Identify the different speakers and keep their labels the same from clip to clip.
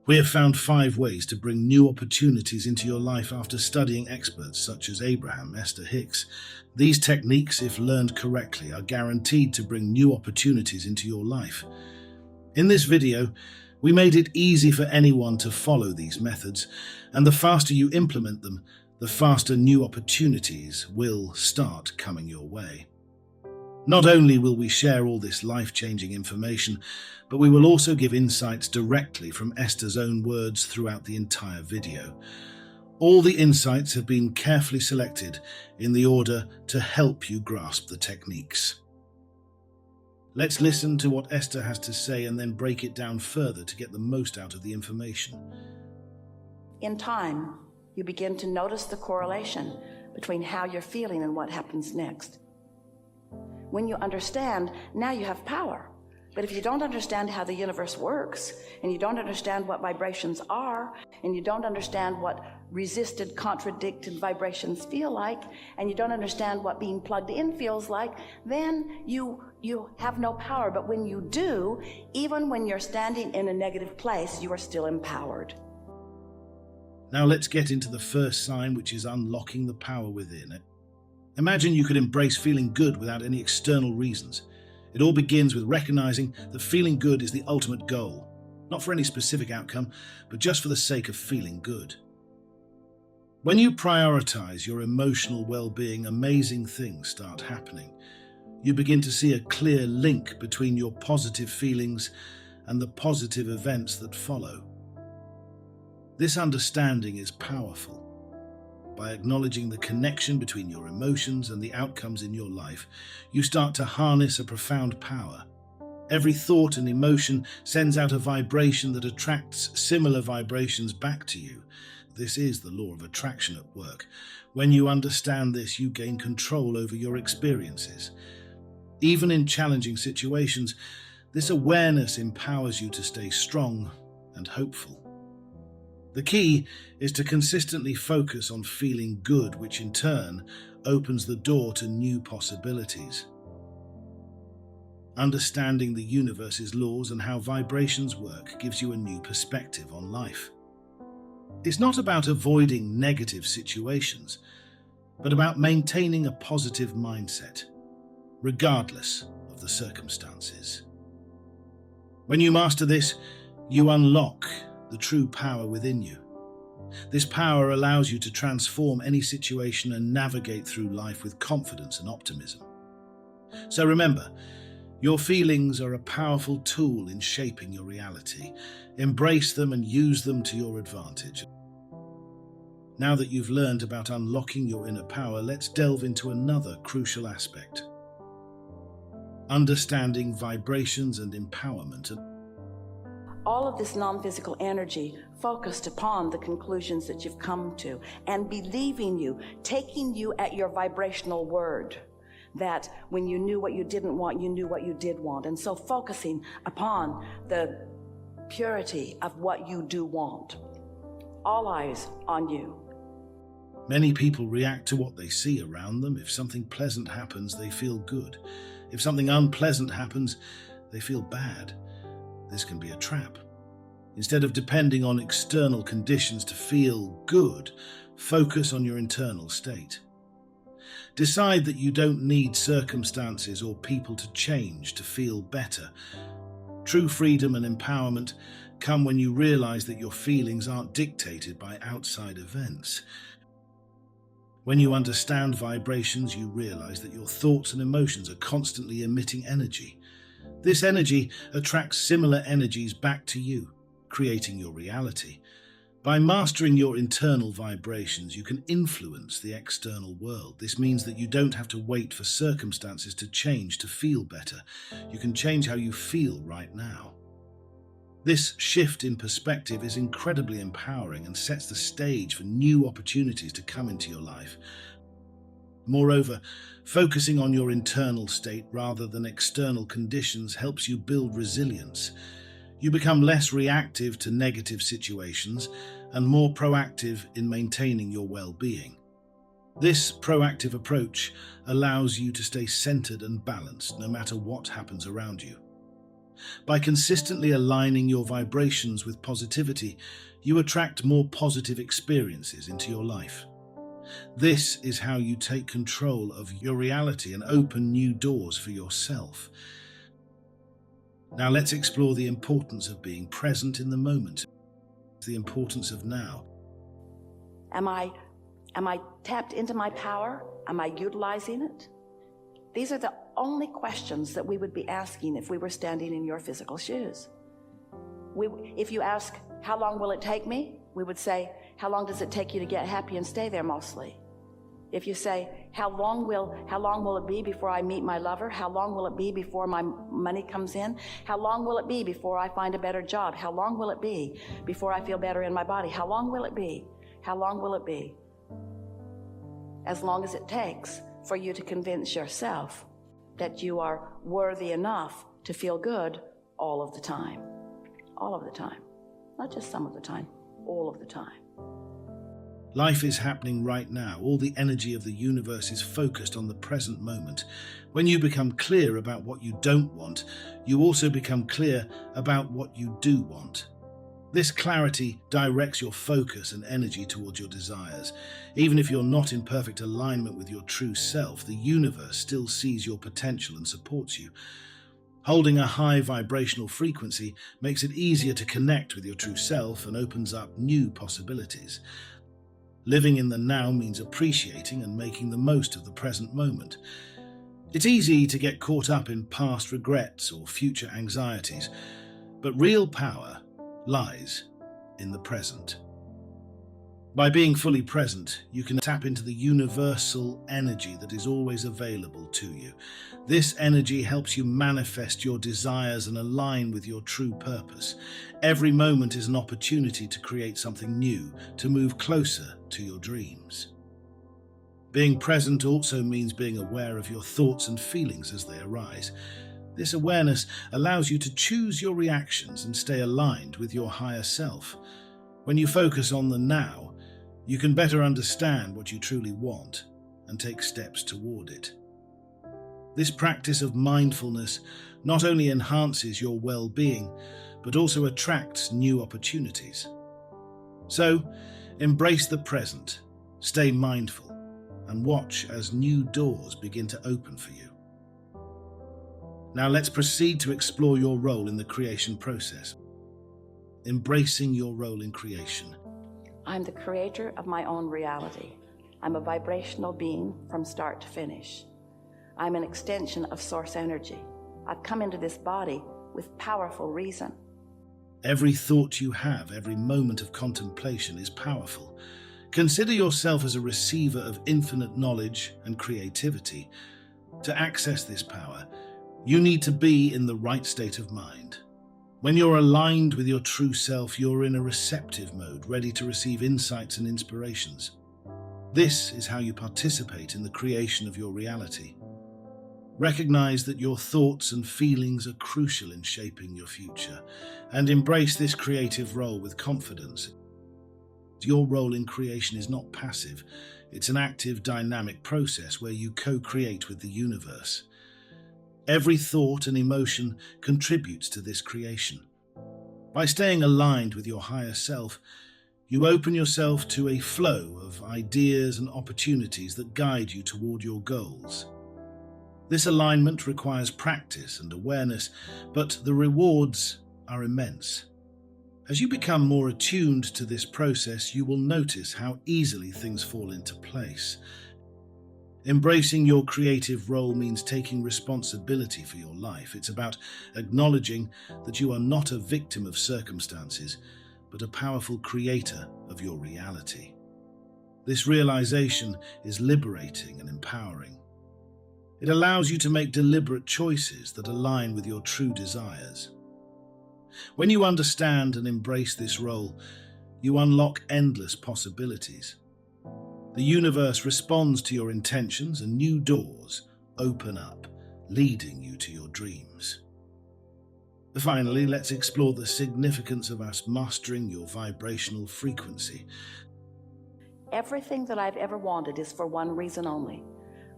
Speaker 1: We have found 5 ways to bring new opportunities into your life after studying experts such as Abraham Hicks. These techniques, if learned correctly, are guaranteed to bring new opportunities into your life. In this video, we made it easy for anyone to follow these methods, and the faster you implement them, the faster new opportunities will start coming your way. Not only will we share all this life-changing information, but we will also give insights directly from Esther's own words throughout the entire video. All the insights have been carefully selected in the order to help you grasp the techniques. Let's listen to what Esther has to say and then break it down further to get the most out of the information.
Speaker 2: In time, you begin to notice the correlation between how you're feeling and what happens next. When you understand, now you have power. But if you don't understand how the universe works, and you don't understand what vibrations are, and you don't understand what resisted, contradicted vibrations feel like, and you don't understand what being plugged in feels like, then you have no power. But when you do, even when you're standing in a negative place, you are still empowered.
Speaker 1: Now let's get into the first sign, which is unlocking the power within it. Imagine you could embrace feeling good without any external reasons. It all begins with recognizing that feeling good is the ultimate goal, not for any specific outcome, but just for the sake of feeling good. When you prioritize your emotional well-being, amazing things start happening. You begin to see a clear link between your positive feelings and the positive events that follow. This understanding is powerful. By acknowledging the connection between your emotions and the outcomes in your life, you start to harness a profound power. Every thought and emotion sends out a vibration that attracts similar vibrations back to you. This is the law of attraction at work. When you understand this, you gain control over your experiences. Even in challenging situations, this awareness empowers you to stay strong and hopeful. The key is to consistently focus on feeling good, which in turn opens the door to new possibilities. Understanding the universe's laws and how vibrations work gives you a new perspective on life. It's not about avoiding negative situations, but about maintaining a positive mindset, regardless of the circumstances. When you master this, you unlock the true power within you. This power allows you to transform any situation and navigate through life with confidence and optimism. So remember, your feelings are a powerful tool in shaping your reality. Embrace them and use them to your advantage. Now that you've learned about unlocking your inner power, let's delve into another crucial aspect: understanding vibrations and empowerment.
Speaker 2: All of this non-physical energy focused upon the conclusions that you've come to and believing you, taking you at your vibrational word, that when you knew what you didn't want, you knew what you did want. And so focusing upon the purity of what you do want. All eyes on you.
Speaker 1: Many people react to what they see around them. If something pleasant happens, they feel good. If something unpleasant happens, they feel bad. This can be a trap. Instead of depending on external conditions to feel good, focus on your internal state. Decide that you don't need circumstances or people to change to feel better. True freedom and empowerment come when you realize that your feelings aren't dictated by outside events. When you understand vibrations, you realize that your thoughts and emotions are constantly emitting energy. This energy attracts similar energies back to you, creating your reality. By mastering your internal vibrations, you can influence the external world. This means that you don't have to wait for circumstances to change to feel better. You can change how you feel right now. This shift in perspective is incredibly empowering and sets the stage for new opportunities to come into your life. Moreover, focusing on your internal state rather than external conditions helps you build resilience. You become less reactive to negative situations and more proactive in maintaining your well-being. This proactive approach allows you to stay centered and balanced no matter what happens around you. By consistently aligning your vibrations with positivity, you attract more positive experiences into your life. This is how you take control of your reality and open new doors for yourself. Now let's explore the importance of being present in the moment, the importance of now.
Speaker 2: Am I tapped into my power? Am I utilizing it? These are the only questions that we would be asking if we were standing in your physical shoes. If you ask, how long will it take me? We would say, how long does it take you to get happy and stay there mostly? If you say, how long will it be before I meet my lover? How long will it be before my money comes in? How long will it be before I find a better job? How long will it be before I feel better in my body? How long will it be? How long will it be? As long as it takes for you to convince yourself that you are worthy enough to feel good all of the time. All of the time. Not just some of the time, all of the time.
Speaker 1: Life is happening right now. All the energy of the universe is focused on the present moment. When you become clear about what you don't want, you also become clear about what you do want. This clarity directs your focus and energy towards your desires. Even if you're not in perfect alignment with your true self, the universe still sees your potential and supports you. Holding a high vibrational frequency makes it easier to connect with your true self and opens up new possibilities. Living in the now means appreciating and making the most of the present moment. It's easy to get caught up in past regrets or future anxieties, but real power lies in the present. By being fully present, you can tap into the universal energy that is always available to you. This energy helps you manifest your desires and align with your true purpose. Every moment is an opportunity to create something new, to move closer to your dreams. Being present also means being aware of your thoughts and feelings as they arise. This awareness allows you to choose your reactions and stay aligned with your higher self. When you focus on the now, you can better understand what you truly want and take steps toward it. This practice of mindfulness not only enhances your well-being, but also attracts new opportunities. So, embrace the present, stay mindful, and watch as new doors begin to open for you. Now let's proceed to explore your role in the creation process. Embracing your role in creation.
Speaker 2: I'm the creator of my own reality. I'm a vibrational being from start to finish. I'm an extension of source energy. I've come into this body with powerful reason.
Speaker 1: Every thought you have, every moment of contemplation is powerful. Consider yourself as a receiver of infinite knowledge and creativity. To access this power, you need to be in the right state of mind. When you're aligned with your true self, you're in a receptive mode, ready to receive insights and inspirations. This is how you participate in the creation of your reality. Recognize that your thoughts and feelings are crucial in shaping your future, and embrace this creative role with confidence. Your role in creation is not passive. It's an active, dynamic process where you co-create with the universe. Every thought and emotion contributes to this creation. By staying aligned with your higher self, you open yourself to a flow of ideas and opportunities that guide you toward your goals. This alignment requires practice and awareness, but the rewards are immense. As you become more attuned to this process, you will notice how easily things fall into place. Embracing your creative role means taking responsibility for your life. It's about acknowledging that you are not a victim of circumstances, but a powerful creator of your reality. This realization is liberating and empowering. It allows you to make deliberate choices that align with your true desires. When you understand and embrace this role, you unlock endless possibilities. The universe responds to your intentions and new doors open up, leading you to your dreams. Finally, let's explore the significance of us mastering your vibrational frequency.
Speaker 2: Everything that I've ever wanted is for one reason only.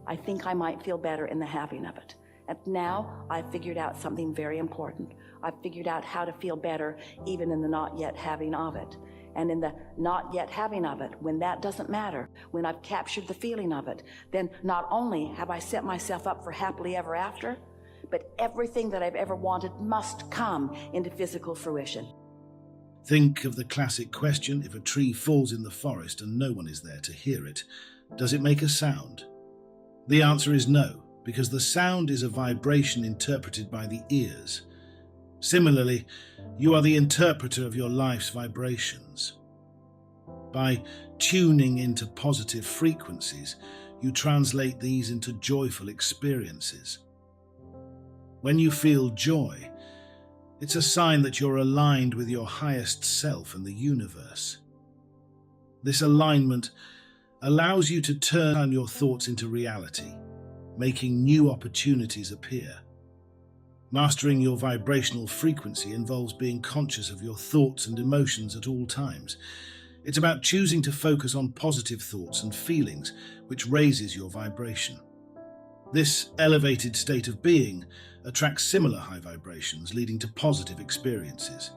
Speaker 2: I think I might feel better in the having of it. And now I've figured out something very important. I've figured out how to feel better even in the not yet having of it. And in the not yet having of it, when that doesn't matter, when I've captured the feeling of it, then not only have I set myself up for happily ever after, but everything that I've ever wanted must come into physical fruition.
Speaker 1: Think of the classic question: if a tree falls in the forest and no one is there to hear it, does it make a sound? The answer is no, because the sound is a vibration interpreted by the ears. Similarly, you are the interpreter of your life's vibrations. By tuning into positive frequencies, you translate these into joyful experiences. When you feel joy, it's a sign that you're aligned with your highest self and the universe. This alignment allows you to turn your thoughts into reality, making new opportunities appear. Mastering your vibrational frequency involves being conscious of your thoughts and emotions at all times. It's about choosing to focus on positive thoughts and feelings, which raises your vibration. This elevated state of being attracts similar high vibrations, leading to positive experiences.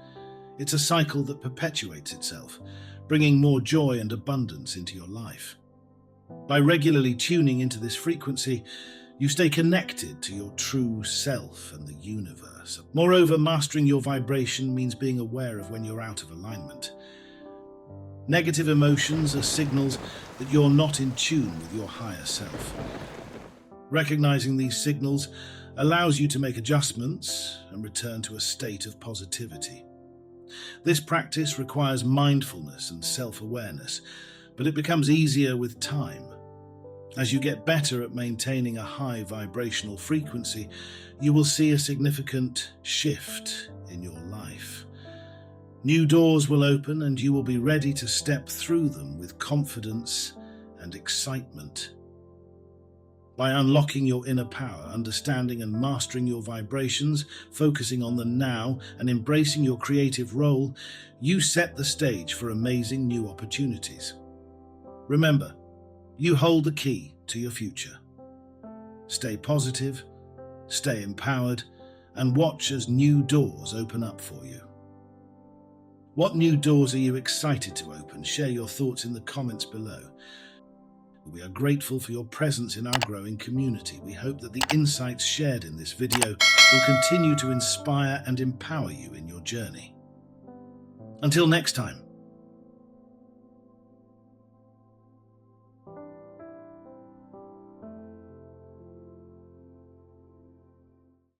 Speaker 1: It's a cycle that perpetuates itself, bringing more joy and abundance into your life. By regularly tuning into this frequency, you stay connected to your true self and the universe. Moreover, mastering your vibration means being aware of when you're out of alignment. Negative emotions are signals that you're not in tune with your higher self. Recognizing these signals allows you to make adjustments and return to a state of positivity. This practice requires mindfulness and self-awareness, but it becomes easier with time. As you get better at maintaining a high vibrational frequency, you will see a significant shift in your life. New doors will open and you will be ready to step through them with confidence and excitement. By unlocking your inner power, understanding and mastering your vibrations, focusing on the now, and embracing your creative role, you set the stage for amazing new opportunities. Remember, you hold the key to your future. Stay positive, stay empowered, and watch as new doors open up for you. What new doors are you excited to open? Share your thoughts in the comments below. We are grateful for your presence in our growing community. We hope that the insights shared in this video will continue to inspire and empower you in your journey. Until next time,